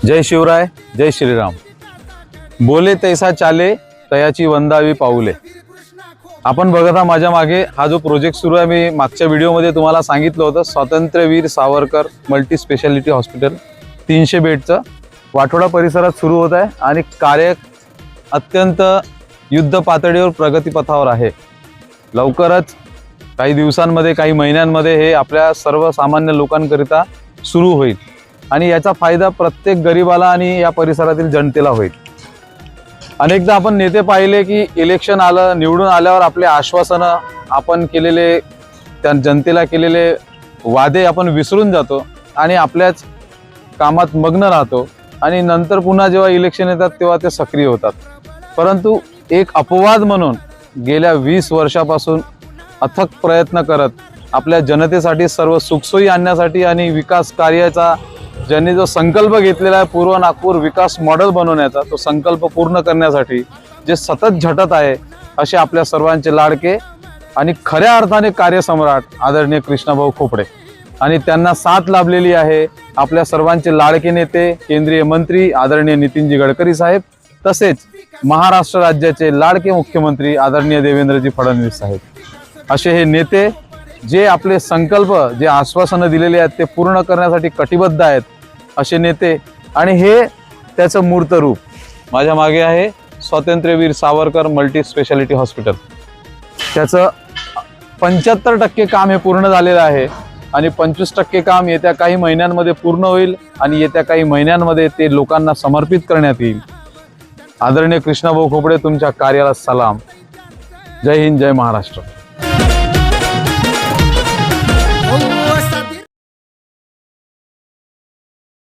जय शिवराय, जय श्रीराम। बोले तैसा चाले, तयाची वंदावी पाऊले। आपण बघता माझ्या मागे हा जो प्रोजेक्ट सुरू आहे, मी मागच्या व्हिडिओमध्ये तुम्हाला सांगितलं होतं, Swatantryaveer Savarkar multi speciality hospital 300 बेडचं वाठोडा परिसरात सुरू होत आहे आणि कार्य अत्यंत युद्ध पातळीवर प्रगतीपथावर आहे। लवकरच काही दिवसांमध्ये, काही महिन्यांमध्ये हे आपल्या सर्वसामान्य लोकांकरिता सुरू होईल आणि याचा फायदा प्रत्येक गरीबाला आणि या परिसरातील जनतेला होईल। अनेकदा आपण नेते पाहिले की इलेक्शन आलं, निवडून आल्यावर आपले आश्वासनं, आपण केलेले त्या जनतेला केलेले वादे आपण विसरून जातो आणि आपल्याच कामात मग्न राहतो आणि नंतर पुन्हा जेव्हा इलेक्शन येतात तेव्हा ते सक्रिय होतात। परंतु एक अपवाद म्हणून गेल्या 20 वर्षापासून अथक प्रयत्न करत आपल्या जनतेसाठी सर्व सुखसोयी आणण्यासाठी आणि विकास कार्याचा ज्यांनी जो संकल्प घेतलेला आहे, पूर्व नागपूर विकास मॉडेल बनवण्याचा, तो संकल्प पूर्ण करण्यासाठी जे सतत झटत आहे असे आपल्या सर्वांचे लाडके आणि खऱ्या अर्थाने कार्यसम्राट आदरणीय कृष्णाभाऊ खोपडे आणि त्यांना साथ लाभलेली आहे आपल्या सर्वांचे लाडके नेते केंद्रीय मंत्री आदरणीय नितीनजी गडकरी साहेब, तसेच महाराष्ट्र राज्याचे लाडके मुख्यमंत्री आदरणीय देवेंद्रजी फडणवीस साहेब। असे हे नेते जे आपले संकल्प, जे आश्वासनं दिलेले आहेत ते पूर्ण करण्यासाठी कटिबद्ध आहेत असे नेते, आणि हे त्याचं मूर्त रूप माझ्या मागे आहे स्वातंत्र्यवीर सावरकर मल्टी स्पेशालिटी हॉस्पिटल। त्याचं 75% काम हे पूर्ण झालेलं आहे आणि 25% काम येत्या काही महिन्यांमध्ये पूर्ण होईल आणि येत्या काही महिन्यांमध्ये ते लोकांना समर्पित करण्यात येईल। आदरणीय कृष्णाभाऊ खोपडे, तुमच्या कार्याला सलाम। जय हिंद, जय महाराष्ट्र।